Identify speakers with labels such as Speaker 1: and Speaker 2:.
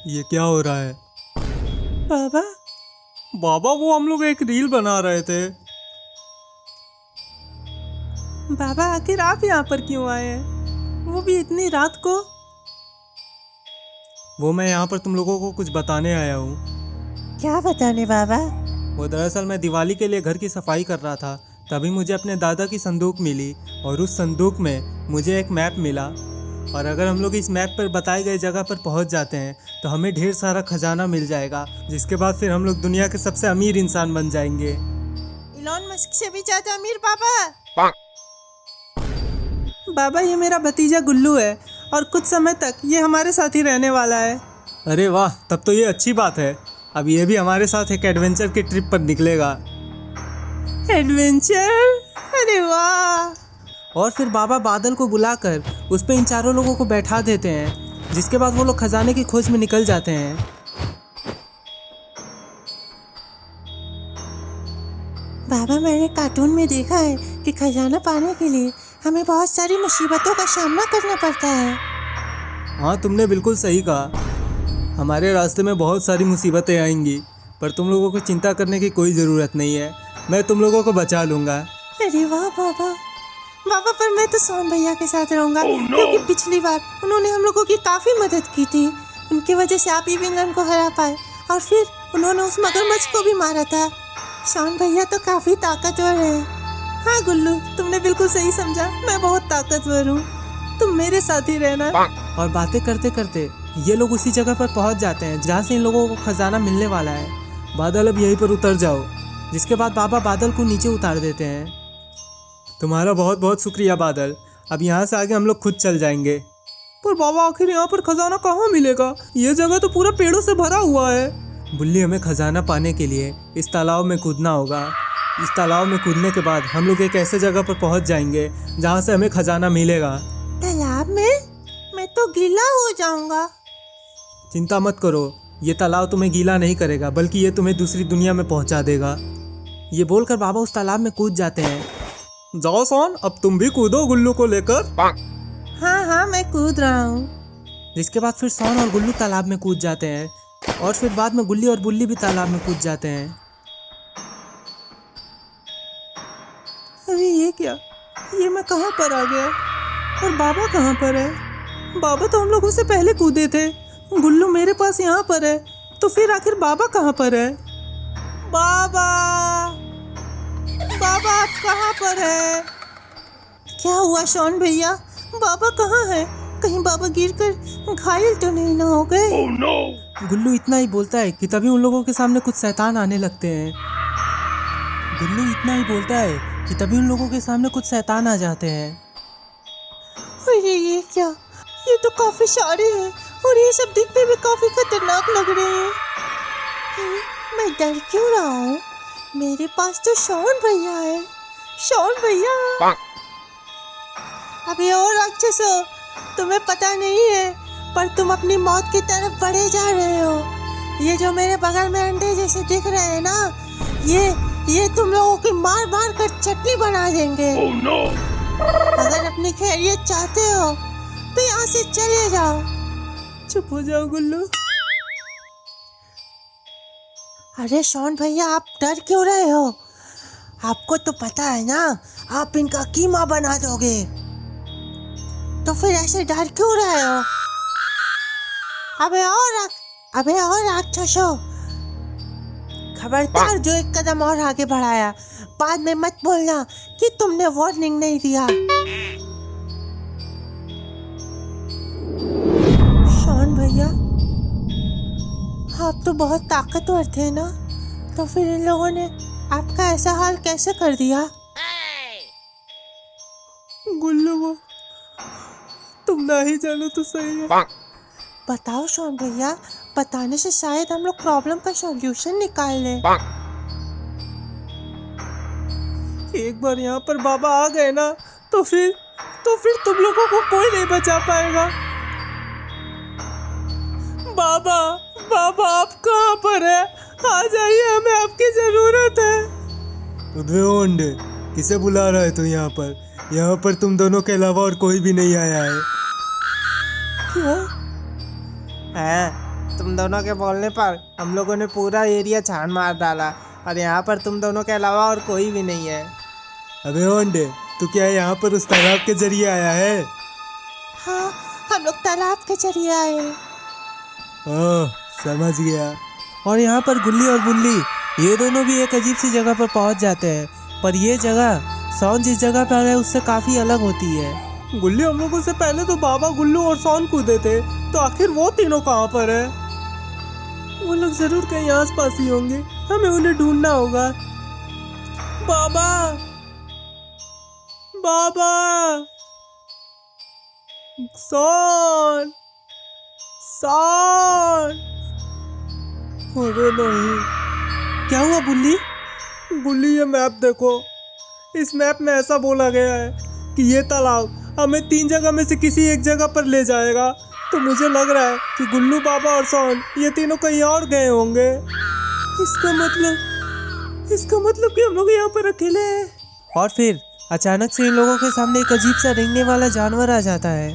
Speaker 1: ये क्या हो रहा है?
Speaker 2: बाबा
Speaker 1: बाबा वो हम लोग एक रील बना रहे थे।
Speaker 2: बाबा आखिर आप यहाँ पर क्यों आए हैं, वो भी इतनी रात को?
Speaker 1: वो मैं यहाँ पर तुम लोगों को कुछ बताने आया हूँ।
Speaker 2: क्या बताने बाबा?
Speaker 1: वो दरअसल मैं दिवाली के लिए घर की सफाई कर रहा था, तभी मुझे अपने दादा की संदूक मिली और उस संदूक में मुझे एक मैप मिला। और अगर हम लोग इस मैप पर बताई गई जगह पर पहुँच जाते हैं तो हमें ढेर सारा खजाना मिल जाएगा, जिसके बाद फिर हम लोग दुनिया के सबसे अमीर इंसान बन जाएंगे।
Speaker 2: इलॉन मस्क से भी ज्यादा अमीर बाबा। बाबा ये मेरा भतीजा गुल्लू है और कुछ समय तक ये हमारे साथ ही रहने वाला है।
Speaker 1: अरे वाह, तब तो ये अच्छी बात है। अब ये भी हमारे साथ एक एडवेंचर की ट्रिप पर निकलेगा।
Speaker 2: एडवेंचर? अरे वाह!
Speaker 1: और फिर बाबा बादल को बुलाकर उस पे इन चारों लोगों को बैठा देते हैं, जिसके बाद वो लोग खजाने की खोज में निकल जाते हैं।
Speaker 2: बाबा मैंने कार्टून में देखा है कि खजाना पाने के लिए हमें बहुत सारी मुसीबतों का सामना करना पड़ता है।
Speaker 1: हाँ, तुमने बिल्कुल सही कहा। हमारे रास्ते में बहुत सारी मुसीबतें आएंगी, पर तुम लोगों को चिंता करने की कोई ज़रूरत नहीं है। मैं तुम लोगों को बचा लूँगा।
Speaker 2: अरे वाह बाबा! बाबा पर मैं तो सोन भैया के साथ रहूँगा, क्योंकि पिछली बार उन्होंने हम लोगों की काफ़ी मदद की थी। उनकी वजह से आप विलन को हरा पाए और फिर उन्होंने उस मगरमच्छ को भी मारा था। सोन भैया तो काफ़ी ताकतवर है। हाँ गुल्लू, तुमने बिल्कुल सही समझा, मैं बहुत ताकतवर हूँ। तुम मेरे साथ ही रहना।
Speaker 1: और बातें करते करते ये लोग उसी जगह पर पहुंच जाते हैं जहाँ से इन लोगों को खजाना मिलने वाला है। बादल, अब यहीं पर उतर जाओ। जिसके बाद बाबा बादल को नीचे उतार देते हैं। तुम्हारा बहुत बहुत शुक्रिया बादल। अब यहाँ से आगे हम लोग खुद चल जाएंगे।
Speaker 2: पर बाबा आखिर यहाँ पर खजाना कहाँ मिलेगा? ये जगह तो पूरा पेड़ों से भरा हुआ है।
Speaker 1: बुल्ली, हमें खजाना पाने के लिए इस तालाब में कूदना होगा। इस तालाब में कूदने के बाद हम लोग एक ऐसे जगह पर पहुँच जाएंगे जहाँ से हमें खजाना मिलेगा।
Speaker 2: तालाब में? मैं तो गीला हो जाऊंगा।
Speaker 1: चिंता मत करो, ये तालाब तुम्हें गीला नहीं करेगा, बल्कि ये तुम्हें दूसरी दुनिया में पहुंचा देगा। ये बोलकर बाबा उस तालाब में कूद जाते हैं। जाओ सोन, अब तुम भी कूदो गुल्लू को लेकर।
Speaker 2: हाँ हाँ, मैं कूद रहा हूँ।
Speaker 1: जिसके बाद फिर सोन और गुल्लू तालाब में कूद जाते हैं और फिर बाद में गुल्ली और बुल्ली भी तालाब में कूद जाते हैं।
Speaker 2: अरे ये क्या? ये मैं कहाँ पर आ गया? और बाबा कहाँ पर है? बाबा तो हम लोगों से पहले कूदे थे। गुल्लू मेरे पास यहाँ पर है, तो फिर आखिर बाबा कहाँ पर है? बाबा! बाबा आप कहाँ पर है? क्या हुआ शॉन भैया? बाबा कहाँ है? कहीं बाबा गिरकर घायल तो नहीं ना हो गए?
Speaker 1: Oh, no! गुल्लू इतना ही बोलता है कि तभी उन लोगों के सामने कुछ शैतान आने लगते हैं। गुल्लू इतना ही बोलता है कि तभी उन लोगों के सामने कुछ शैतान आ जाते हैं।
Speaker 2: अरे ये क्या? ये तो काफी सारे हैं और ये सब दिखने में काफी खतरनाक लग रहे हैं। मैं डर क्यों रहा हूँ? मेरे पास तो शॉन भैया है। शॉन भैया! अबे और राक्षसों, तुम्हें पता नहीं है, पर तुम अपनी मौत की तरफ बढ़े जा रहे हो। ये जो मेरे बगल में अंडे जैसे दिख रहे हैं ना, ये तुम लोगों की मार मार कर चटनी बना देंगे।
Speaker 1: Oh, no!
Speaker 2: अगर अपनी खैरियत चाहते हो तो यहाँ से चले जाओ। चुप हो जाओ गुल्लू। अरे शॉन भैया, आप डर क्यों रहे हो? आपको तो पता है ना, आप इनका कीमा बना दोगे, तो फिर ऐसे डर क्यों रहे हो? अबे और राक्षसों, खबरदार जो एक कदम और आगे बढ़ाया, बाद में मत बोलना कि तुमने वार्निंग नहीं दिया। शॉन भैया, आप तो बहुत ताकतवर थे ना, तो फिर इन लोगों ने आपका ऐसा हाल कैसे कर दिया? गुल्लू, तुम ना ही जानो तो सही है। बताओ शॉन भैया, बताने से शायद हम लोग प्रॉब्लम का सॉल्यूशन निकाल लें। एक बार यहाँ पर बाबा आ गए ना, तो फिर तुम लोगों को कोई नहीं बचा पाएगा। बाबा आप कहाँ पर है? आ जाइए, हमें आपकी जरूरत है।
Speaker 1: उधर हो अंडे, किसे बुला रहा है तू यहाँ पर? यहाँ पर तुम दोनों के अलावा और कोई भी नहीं आया है।
Speaker 2: क्या? तुम दोनों के बोलने पर हम लोगों ने पूरा एरिया छान मार डाला और यहाँ पर तुम दोनों के अलावा और कोई भी नहीं है।
Speaker 1: अबे ओंडे, तू क्या यहाँ पर उस तालाब के जरिए आया है?
Speaker 2: हाँ, हम लोग तालाब के जरिए आए।
Speaker 1: ओह, समझ गया। और यहाँ पर गुल्ली और बुल्ली ये दोनों भी एक अजीब सी जगह पर पहुँच जाते हैं, पर ये जगह सौन जिस जगह पर है उससे काफ़ी अलग होती है। गुल्ली, हम लोगों से पहले तो बाबा, गुल्लू और सौन कूदे थे, तो आखिर वो तीनों कहाँ पर है? वो लोग जरूर कहीं आस पास ही होंगे, हमें उन्हें ढूंढना होगा। बाबा, बाबा, सौन, सौन। अरे नहीं, क्या हुआ बुल्ली? बुल्ली, ये मैप देखो। इस मैप में ऐसा बोला गया है कि ये तालाब हमें 3 जगह में से किसी एक जगह पर ले जाएगा, तो मुझे लग रहा है कि गुल्लू, बाबा और सौन ये तीनों कहीं और गए होंगे। इसका मतलब कि हम लोग यहाँ पर अकेले हैं। और फिर अचानक से इन लोगों के सामने एक अजीब सा रेंगने वाला जानवर आ जाता है।